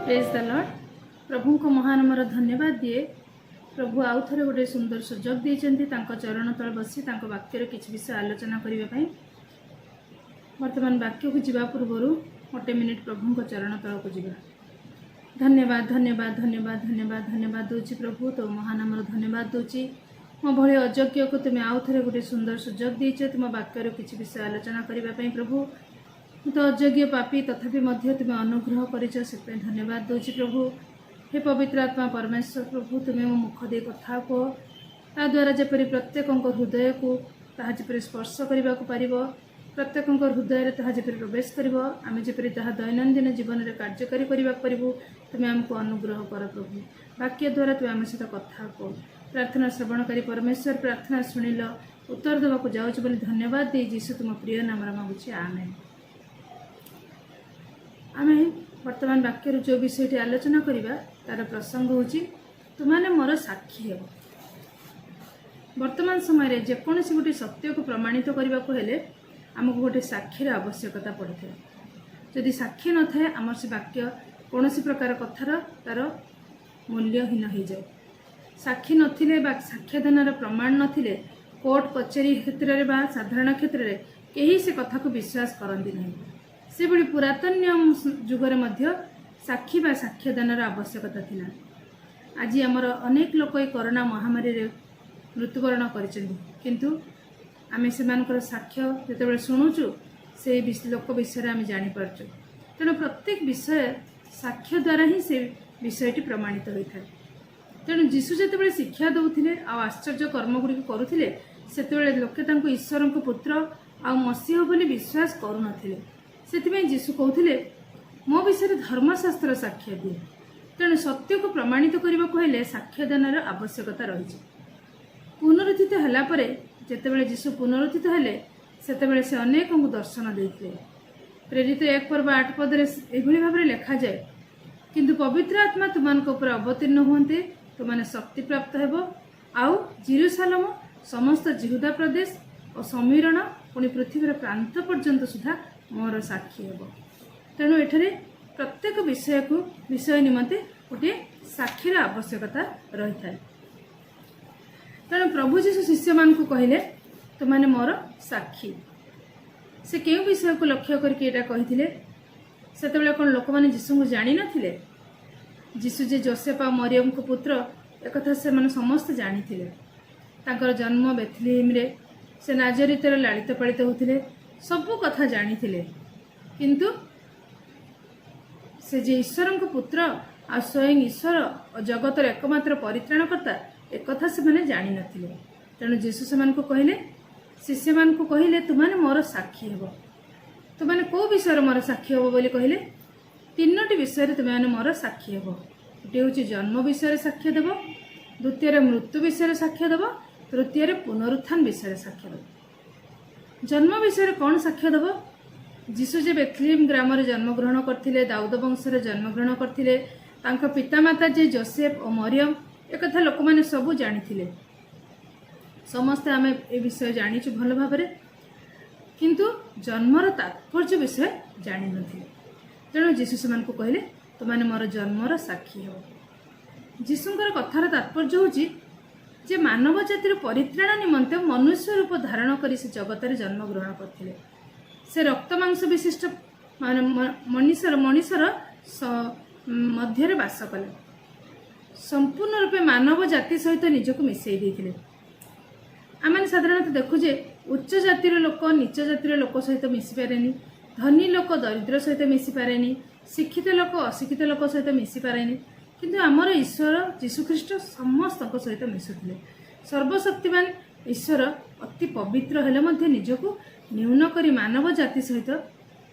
Praise the Lord. प्रभु को महानमर धन्यवाद दिए। प्रभु आउ थे गोटे सुंदर सुजोग देते चरण तल बसी वाक्यर किसी विषय आलोचना करने। वर्तमान वाक्य को जीवा पूर्व गोटे मिनिट प्रभु को चरण तल को जीवा। धन्यवाद धन्यवाद धन्यवाद धन्यवाद धन्यवाद दूची प्रभु, तो महानमर धन्यवाद दूची। मो भले अयोग्य को तुम्हें आउ थे गोटे सुंदर सुजोग देचे तुम वाक्यर किसी विषय आलोचना करने। प्रभु तो अयोग्य पापी तथापि तुम्हें अनुग्रह कर धन्यवाद दूची प्रभु। हे पवित्र आत्मा परमेश्वर प्रभु, तुम्हें मो मुख दे कथा कह ता द्वारा जपरी प्रत्येक हृदय को ताहा जपरी स्पर्श करने को पार, प्रत्येक हृदय ताहा जपरी प्रवेश कर आम जपरी ताहा दैनंदिन जीवन में कार्यकारी करने पारू। तुम्हें आमको अनुग्रह कर प्रभु। वाक्य द्वारा तुम्हें आम सहित कथा कह। प्रार्थना श्रवणकारी परमेश्वर प्रार्थना शुणिल उत्तर देवाक जाऊँ बोली धन्यवाद दे जीशु तुम प्रिय नाम मांगुची आमेन। आम वर्तमान वाक्यर जो विषय आलोचना करवा तार प्रसंग होची तुमने मोर साक्षी हो। वर्तमान समय जेकोसी गोटे सत्य को प्रमाणित करने को हेले आमको गोटे साक्षीर आवश्यकता पड़े। जदि साक्षी न थाए आम से वाक्य कौन प्रकार कथार तार मूल्यहीन हो जाए। साक्षी नथिले बा साक्ष्यदान प्रमाण नथिले कोर्ट कचेरी क्षेत्र में साधारण क्षेत्र में कहीं से कथा को विश्वास करती नहीं। से भली पुरातन जुगर मध्य साक्षी बा साक्ष्यदान आवश्यकता थिला। आज आमर अनेक लोक कोरोना महामारी रे मृत्युवरण किंतु आमे सेमानकर साक्ष्य जेतेबेले शुणुचु से लोक विषय आम जानीपारचु। तेणु प्रत्येक विषय साक्ष्य द्वारा ही से विषयटी प्रमाणित होता है। तेणु जीशु जेतेबेले शिक्षा दौथिले आ आश्चर्य कर्मगुड़ी करुथिले सेतेबेले लोके तांको ईश्वर को पुत्र आ मसीह बोली विश्वास करुनथिले। से जीशु कहते मो विषय धर्मशास्त्र साक्ष्य दिए। तेणु सत्य को प्रमाणित करने को हेले साक्ष्यदान आवश्यकता रही। पुनरुत्थित है जितेबाला जीशु पुनरुत्थित हेले सेतेबेले से अनेक को दर्शन देते। प्रेरित 1:8 एभली भाव लिखा जाए, किंतु पवित्र आत्मा तुमको ऊपर अवतीर्ण हुए तुमने शक्ति प्राप्त हेब आउ जेरूशलेम समस्त जिहुदा प्रदेश और समीरण पुणी पृथ्वीर प्रांत पर्यंत सुधा मोर साक्षी हेब। तेणु एठारे प्रत्येक विषय निमंते गोटे साक्षीर आवश्यकता रही है। तेणु प्रभु जीशु शिष्य मान को कहले तुमने मोर साक्षी। से क्यों विषय को लक्ष्य करके कही से कौन लोक मैंने जीशु को जानी नथिले। जीशु जे जोसेफ आ मरियम को पुत्र एक से समस्त जानी थे। तांकर जन्म बेथलेहेम रे से नाजरीतर लालित पालित होते सबू कथा जानी थे। किंतु से जे ईश्वर को पुत्र आ स्वयं ईश्वर और जगतर एकमात्र परित्राणकर्ता एक कथा से माने जानी नथिले। तेणु जीशु से कहले शिष्य मान को कहले तुमने मोर साक्षी हेब। तुमने को विषय मोर साक्षी हेब बोली कहले 3टी विषय तुमने मोर साक्षी हेब। गोटे हूँ जन्म विषय साक्ष्य देव, द्वितीय मृत्यु विषय साक्ष्य देव, तृतीय पुनरुत्थान विषय साक्ष्य देव। जन्म विषय कौन साक्ष्य देव? जीशु जे बेथलेहेम ग्राम रे जन्म ग्रहण करथिले, दाऊद वंश रे जन्म ग्रहण करथिले, तांका पितामाता जे जोसेफ और मरियम एक कथा लोक माने सब जानिथिले। समस्त आमे ए विषय जानिछु भल भाबरे, किंतु जन्मर तात्पर्य विषय जानि नथिले। तेणु जीशु से मानकु कहले तुमने मोर जन्मर साक्षी हो। जीशुंकर कथार तात्पर्य होची जे मानव जातिर परित्राण निमंते मनुष्य रूप धारण करी से जगत रे जन्म ग्रहण करथिले। से रक्त मांस विशिष्ट मनीषर मध्य बास कले। संपूर्ण रूपे मानव जाति सहित निजक मिसई देथिले। आम साधारणतः देखुजे उच्च जातिर लोक नीच जातिर लोक सहित मिसी पारेनी, धनी लोक दरिद्र सहित मिसी पारेनी, शिक्षित लोक अशिक्षित लोक सहित मिसी पारेनी। किंतु आमर ईश्वर जीशुख्रीष्ट समस्त सहित मिशुले। सर्वशक्तिमान ईश्वर अति पवित्र हेले मध्य निजको न्यून करी मानव जाति सहित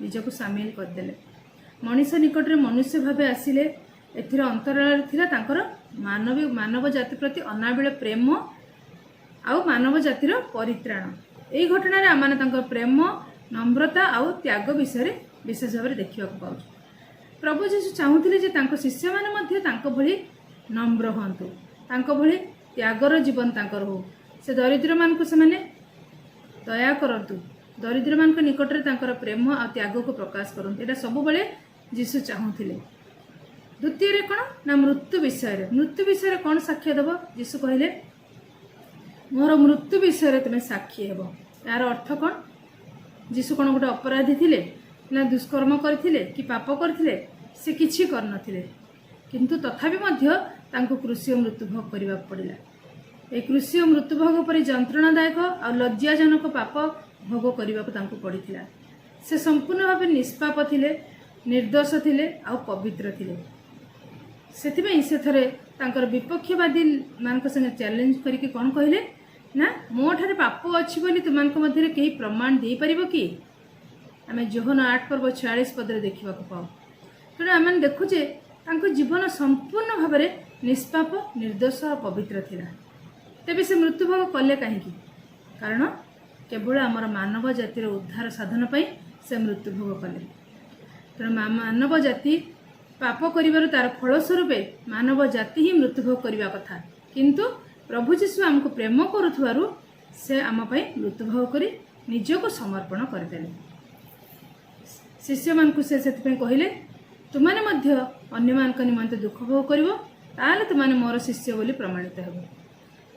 निजको सामिल करदेले। मनीष निकट में मनुष्य भाव आसिले। एथिर अंतराल थिला तांकर मानव जाति प्रति अनाबिल प्रेम आउ मानव जातिर परित्राण। यही घटना आम प्रेम नम्रता आउ त्याग विषय विशेष भाव देखा पाऊँ। प्रभु जीशु चाहूले जे तांको शिष्य माने मध्य तांको भली नम्र हंतु, तांको भली त्यागर जीवन तांकर हो। से दरिद्र मान को से माने दया करंतु, दरिद्र मान को निकट रे तांकर प्रेम आ त्याग को प्रकाश करंतु। एटा सब बेले जीशु चाहूले। द्वितीय कौन ना मृत्यु विषय कौन साक्ष्य देव यीशु कहले मोर मृत्यु विषय तुम्हें साक्षी हेब। यार अर्थ कौन यीशु कौन गोटे अपराधी थिले ना दुष्कर्म करथिले कि पाप करथिले से किछि कर नथिले किंतु तथापि मध्य तांको क्रूसीय मृत्युभोग करबा पड़िला। ए क्रूसीय मृत्युभोग परि यंत्रणादायक और लज्जाजनक पाप भोग करबा को तांको पड़िथिला। से संपूर्ण भाव निष्पाप थिले निर्दोष थिले आ पवित्र थिले। सेथिबे से थरे तांकर विपक्षवादी मानक संगे चैलेंज करके कौन कहले ना मो ठारे पाप अछि बोली तुमनक मध्य केही प्रमाण दे परिबो कि आमे जोहन 8 पर्व 46 पदरे देखिबा को पाओ। तेणु आम देखुचे तांको जीवन संपूर्ण भाव निष्पाप निर्दोष और पवित्र थिला। तेबे से मृत्युभोग कले कहीं कारण केवल आमर मानव जातिर उद्धार साधन पाई से मृत्युभोग कले। तेणु मानव जाति पाप करिबार तार फलस्वरूप मानव जाति ही मृत्युभोग करबा कथा किंतु प्रभु जीशु आमको प्रेम करुथुवारु से आम पई मृत्युभोग करी निजको समर्पण करदेले। शिष्य मानकु से सेथिपई कहिले तुमाने मध्य अन्य मानक निमंते दुख भोग करिवो ताले तुमाने मोर शिष्य बोली प्रमाणित हेबो।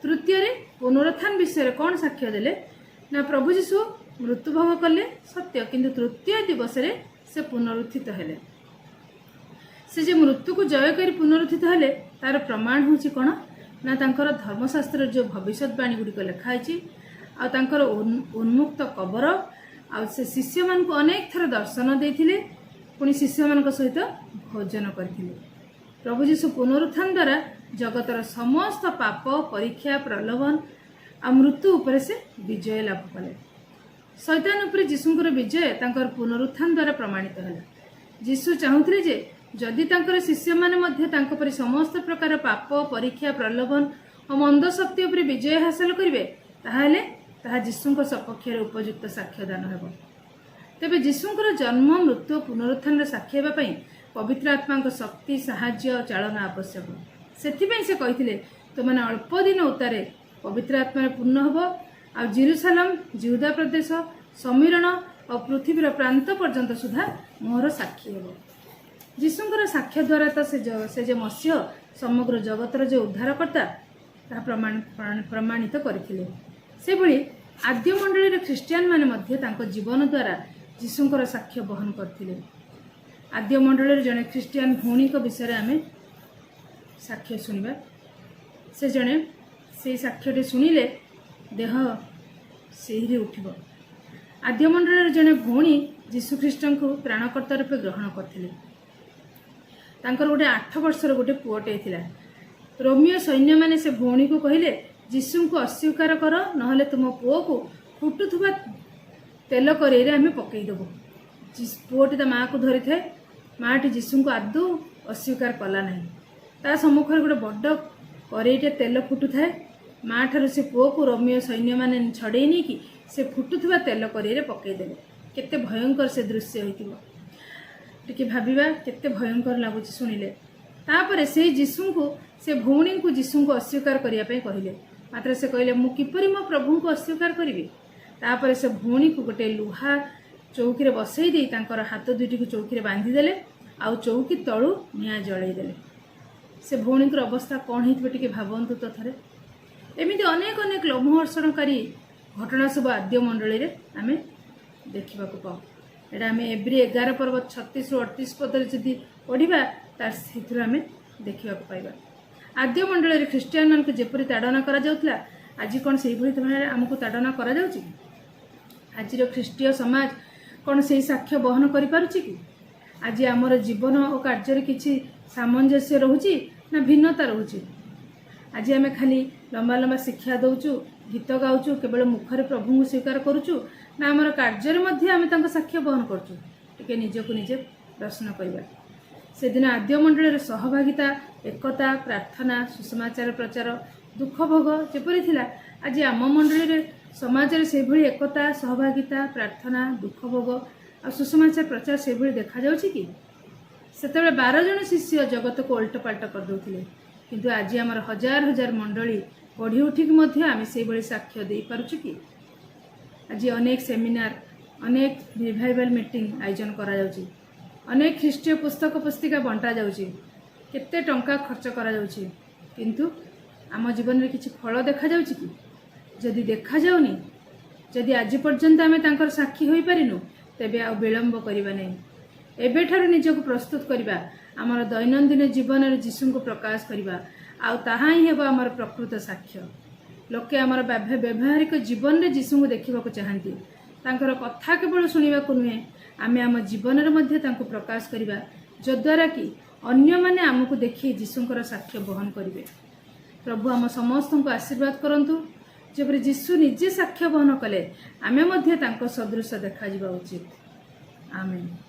तृतीय रे पुनरुत्थान विषय कौन साक्ष्य देले ना प्रभु जीशु मृत्युभोग कले सत्य किंतु तृतीय दिवस रे से पुनरुत्थित हेले। से जे मृत्यु को जय करी पुनरुत्थित हेले तार प्रमाण होची कोन ना तांकर धर्मशास्त्र जो भविष्यवाणी गुडी को लिखाई आ तांकर उन्मुक्त कबर आ से शिष्य मान को अनेक थर दर्शन देथिले पुणी शिष्य मान सहित भोजन करथिले। प्रभु जीशु पुनरुत्थान द्वारा जगतर समस्त पाप परीक्षा प्रलोभन आ मृत्यु उपरे से विजय लाभ कले। शैतान उपरे जीशुंकर विजय तांकर पुनरुत्थान द्वारा प्रमाणित है। जीशु चाहूथिले जे जदि तांकर शिष्य माने मध्य तांको परि समस्त प्रकार पाप परीक्षा प्रलोभन और मंद शक्ति उपरे विजय हासिल करिवे ताहाले ताहा जीशुंक सपक्ष रे उपयुक्त साक्ष्यदान हेबो। तेबे जीशुंकर जन्म मृत्यु पुनरुत्थान रे साक्षी हेबा पई पवित्र आत्मा को शक्ति साहाय्य चालना आवश्यक। सेथिपई से कहिथिले तुमने अल्प दिन उतारे पवित्र आत्मा पूर्ण होब आ जेरूसलम यहूदा प्रदेश समीरण और पृथ्वीर प्रांत पर्यंत सुधा मोहर साक्षी हेब। जीशुंकर साक्ष्य द्वारा तो से जे मसीह समग्र जगतर जो उद्धारकर्ता ता प्रमाणित करथिले। से भली आद्य मंडली ख्रीस्टियान माने मध्य तांको जीवन द्वारा जीशुंकर साक्ष्य बहन करथिले। आद्य मंडली जने ख्रीस्टियान भौणी को विषय आम साक्ष्य सुनिबा। से जने से साक्ष्य शुणिले देह से उठिब। आद्य मंडली जने भौणी जीशुख्रीष्ट को प्राणकर्ता रूपे ग्रहण करथिले। तांकर गोटे 8 वर्षर गोटे पुओटे थिला। रोमियो सैन्य माने से भौणी को कहिले जीशु को अस्वीकार कर नहले तुम पुओ को फुटुथुबा तेल करेरे आमे पकई देबो। पुओटी ता माँ को धरी थाए। माँटी जीशु को आदौ अस्वीकार कला नहीं। ता सम्मुखर गोटे बड़ करेईटे तेल फुटु थाए। माँ ठार से पुओ को रोमियो सैन्य माने छड़े नहीं कि से फुटुथुबा तेल करेईरे पकई देबे। केते भयंकर से दृश्य होइतिबो टिके भाबिबा केते भयंकर लागुची सुनिले। तापरे से जीशु को से भौणी को जीशु को अस्वीकार करिया पे कहिले मात्र से कहले मु किपरि मो प्रभु को अस्वीकार करिवि। तापरे से भौणी को गोटे लुहा चौकी रे बसई दे तांकर हाथ दुईटी को चौकी रे बांधी देले आउ चौकी तळु निया जळै देले। से भौणी को अवस्था कोन हितबे टिके भाबंतु तो थरे। एमिति अनेक अनेक लोमहर्षणकारी घटना सब आद्य मंडली रे आमे देखिबा को पाऊ। एटा आमे एब्री 11 पर्व 36 रु 38 पदरे जदि पढ़िबा तार सेथुर आमे देखिबा को पाइबा। आद्य मंडली रे ख्रीस्टियान मान को जेपरि ताड़ना करा जाउतला आज कोन सेही भली तमने हमकु ताड़ना करा जाउची। आज रो ख्रीस्टीय समाज कोन सेही साक्ष्य बहन करि पारुची कि आज आमर जीवन और कार्य किछि सामंजस्य रहुची ना भिन्नता रहुची। आज आमे खाली लंबा लंबा शिक्षा दउचु गीत गाउचु केवल मुखरे प्रभु को स्वीकार करूचु ना आमर कार्य मध्य आमे तांको साक्ष्य बहन करचु। टिके निजको निजे प्रश्न करिबा। से दिन आद्य मंडली सहभागिता एकता प्रार्थना सुसमाचार प्रचार दुख भोग जेपरि थिला आज आम मंडली समाज रे से भली एकता सहभागिता प्रार्थना दुख भोग आ सुसमाचार प्रचार से भली देखा जाउची कि सेतेबे 12 जन शिष्य जगत को उल्ट पाल्ट कर दउथिले किंतु आज आमर हजार हजार मंडली बढ़ी उठिक मध्य आमे से भली साक्ष्य दे पारुछु कि आज अनेक सेमिनार अनेक रिवाइवल मीटिंग आयोजन करा जाउची। अनेक ख्रीष्टीय पुस्तक पुस्तिका बंटा जाउची। କେତେ ଟଙ୍କା ଖର୍ଚ୍ଚ କରାଯାଉଛି, କିନ୍ତୁ ଆମ ଜୀବନରେ କିଛି ଫଳ ଦେଖାଯାଉଛି କି? ଯଦି ଦେଖାଯାଉନି, ଯଦି ଆଜି ପର୍ଯ୍ୟନ୍ତ ଆମେ ତାଙ୍କର ସାକ୍ଷୀ ହୋଇପାରିନୁ, ତେବେ ଆଉ ବିଳମ୍ବ କରିବା ନାହିଁ। ଏବେଠାରୁ ନିଜକୁ ପ୍ରସ୍ତୁତ କରିବା, ଆମର ଦୈନନ୍ଦିନ ଜୀବନରେ ଯୀଶୁଙ୍କୁ ପ୍ରକାଶ କରିବା, ଆଉ ତାହା ହିଁ ହେବ ଆମର ପ୍ରକୃତ ସାକ୍ଷ୍ୟ। ଲୋକେ ଆମର ବ୍ୟବହାରିକ ଜୀବନରେ ଯୀଶୁଙ୍କୁ ଦେଖିବାକୁ ଚାହାନ୍ତି। ତାଙ୍କର କଥା କେବଳ ଶୁଣିବାକୁ ନୁହେଁ, ଆମେ ଆମ ଜୀବନରେ ମଧ୍ୟ ତାଙ୍କୁ ପ୍ରକାଶ କରିବା, ଯଦ୍ୱାରା କି ଅନ୍ୟମାନେ ଆମକୁ ଦେଖି ଯୀଶୁଙ୍କର ସାକ୍ଷ୍ୟ ବହନ କରିବେ। ପ୍ରଭୁ ଆମ ସମସ୍ତଙ୍କୁ ଆଶୀର୍ବାଦ କରନ୍ତୁ। ଯେପରି ଯୀଶୁ ନିଜେ ସାକ୍ଷ୍ୟ ବହନ କଲେ, ଆମେ ମଧ୍ୟ ତାଙ୍କ ସଦୃଶ ଦେଖାଯିବା ଉଚିତ। ଆମେନ୍।